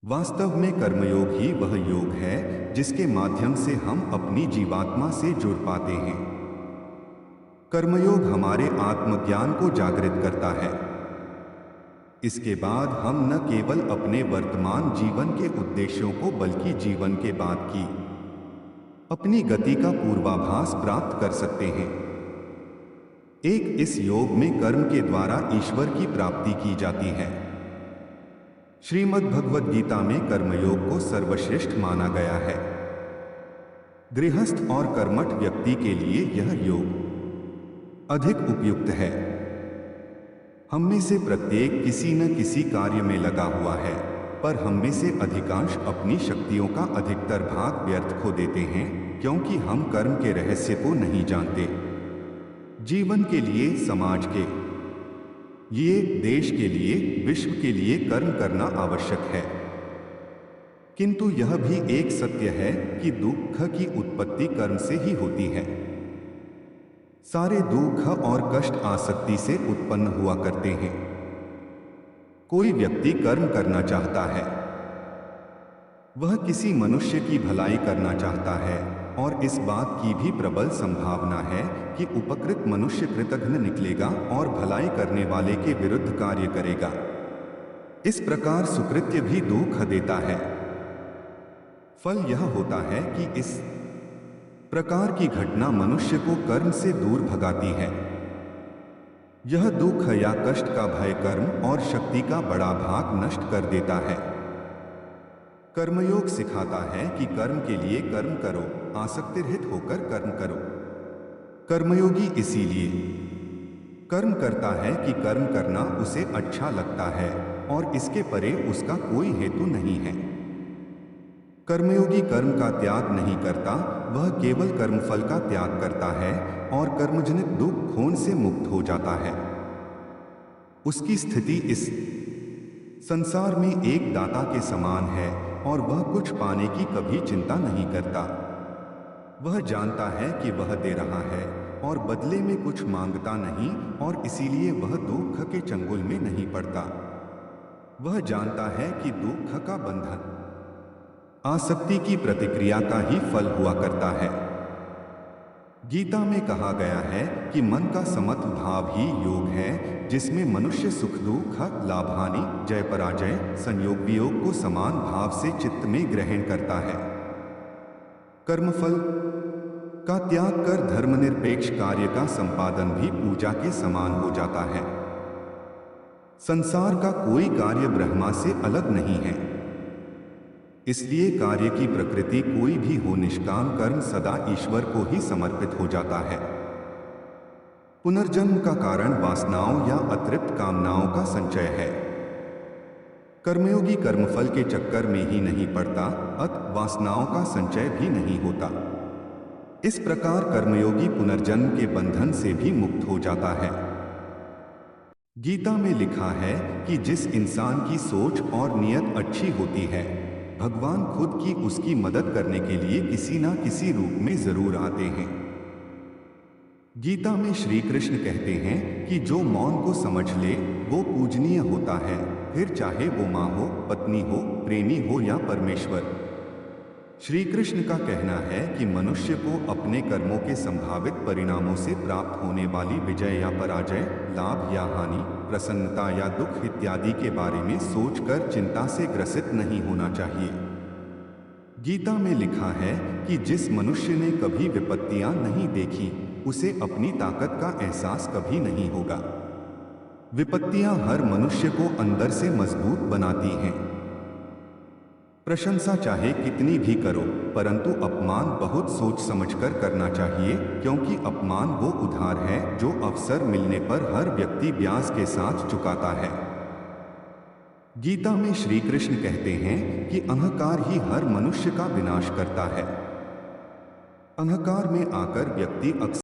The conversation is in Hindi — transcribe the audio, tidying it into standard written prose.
वास्तव में कर्मयोग ही वह योग है जिसके माध्यम से हम अपनी जीवात्मा से जुड़ पाते हैं। कर्मयोग हमारे आत्मज्ञान को जागृत करता है। इसके बाद हम न केवल अपने वर्तमान जीवन के उद्देश्यों को बल्कि जीवन के बाद की अपनी गति का पूर्वाभास प्राप्त कर सकते हैं। इस योग में कर्म के द्वारा ईश्वर की प्राप्ति की जाती है। श्रीमद् भगवद गीता में कर्मयोग को सर्वश्रेष्ठ माना गया है। गृहस्थ और कर्मठ व्यक्ति के लिए यह योग अधिक उपयुक्त है। हम में से प्रत्येक किसी न किसी कार्य में लगा हुआ है, पर हम में से अधिकांश अपनी शक्तियों का अधिकतर भाग व्यर्थ खो देते हैं क्योंकि हम कर्म के रहस्य को नहीं जानते। जीवन के लिए, समाज के लिए, देश के लिए, विश्व के लिए कर्म करना आवश्यक है। किंतु यह भी एक सत्य है कि दुख की उत्पत्ति कर्म से ही होती है। सारे दुख और कष्ट आसक्ति से उत्पन्न हुआ करते हैं। कोई व्यक्ति कर्म करना चाहता है, वह किसी मनुष्य की भलाई करना चाहता है और इस बात की भी प्रबल संभावना है कि उपकृत मनुष्य कृतघ्न निकलेगा और भलाई करने वाले के विरुद्ध कार्य करेगा। इस प्रकार सुकृत्य भी दुख देता है। फल यह होता है कि इस प्रकार की घटना मनुष्य को कर्म से दूर भगाती है। यह दुख या कष्ट का भय कर्म और शक्ति का बड़ा भाग नष्ट कर देता है। कर्मयोग सिखाता है कि कर्म के लिए कर्म करो, आसक्ति रहित होकर कर्म करो। कर्मयोगी इसीलिए कर्म करता है कि कर्म करना उसे अच्छा लगता है और इसके परे उसका कोई हेतु नहीं है। कर्मयोगी कर्म का त्याग नहीं करता, वह केवल कर्मफल का त्याग करता है और कर्मजनित दुख खोन से मुक्त हो जाता है। उसकी स्थिति इस संसार में एक दाता के समान है और वह कुछ पाने की कभी चिंता नहीं करता। वह जानता है कि वह दे रहा है और बदले में कुछ मांगता नहीं और इसीलिए वह दुख के चंगुल में नहीं पड़ता। वह जानता है कि दुख का बंधन आसक्ति की प्रतिक्रिया का ही फल हुआ करता है। गीता में कहा गया है कि मन का समत्व भाव ही योग है, जिसमें मनुष्य सुख दुख, लाभ हानि, जय पराजय, संयोग वियोग को समान भाव से चित्त में ग्रहण करता है। कर्मफल का त्याग कर धर्मनिरपेक्ष कार्य का संपादन भी पूजा के समान हो जाता है। संसार का कोई कार्य ब्रह्मा से अलग नहीं है, इसलिए कार्य की प्रकृति कोई भी हो, निष्काम कर्म सदा ईश्वर को ही समर्पित हो जाता है। पुनर्जन्म का कारण वासनाओं या अतृप्त कामनाओं का संचय है। कर्मयोगी कर्मफल के चक्कर में ही नहीं पड़ता, अत वासनाओं का संचय भी नहीं होता। इस प्रकार कर्मयोगी पुनर्जन्म के बंधन से भी मुक्त हो जाता है। गीता में लिखा है कि जिस इंसान की सोच और नियत अच्छी होती है, भगवान खुद की उसकी मदद करने के लिए किसी ना किसी रूप में जरूर आते हैं। गीता में श्री कृष्ण कहते हैं कि जो मौन को समझ ले वो पूजनीय होता है, फिर चाहे वो माँ हो, पत्नी हो, प्रेमी हो या परमेश्वर। श्री कृष्ण का कहना है कि मनुष्य को अपने कर्मों के संभावित परिणामों से प्राप्त होने वाली विजय या पराजय, लाभ या हानि, प्रसन्नता या दुख इत्यादि के बारे में सोचकर चिंता से ग्रसित नहीं होना चाहिए। गीता में लिखा है कि जिस मनुष्य ने कभी विपत्तियां नहीं देखी, उसे अपनी ताकत का एहसास कभी नहीं होगा। विपत्तियां हर मनुष्य को अंदर से मजबूत बनाती हैं। प्रशंसा चाहे कितनी भी करो, परंतु अपमान बहुत सोच समझकर करना चाहिए, क्योंकि अपमान वो उधार है जो अवसर मिलने पर हर व्यक्ति ब्याज के साथ चुकाता है। गीता में श्री कृष्ण कहते हैं कि अहंकार ही हर मनुष्य का विनाश करता है। अहंकार में आकर व्यक्ति अक्सर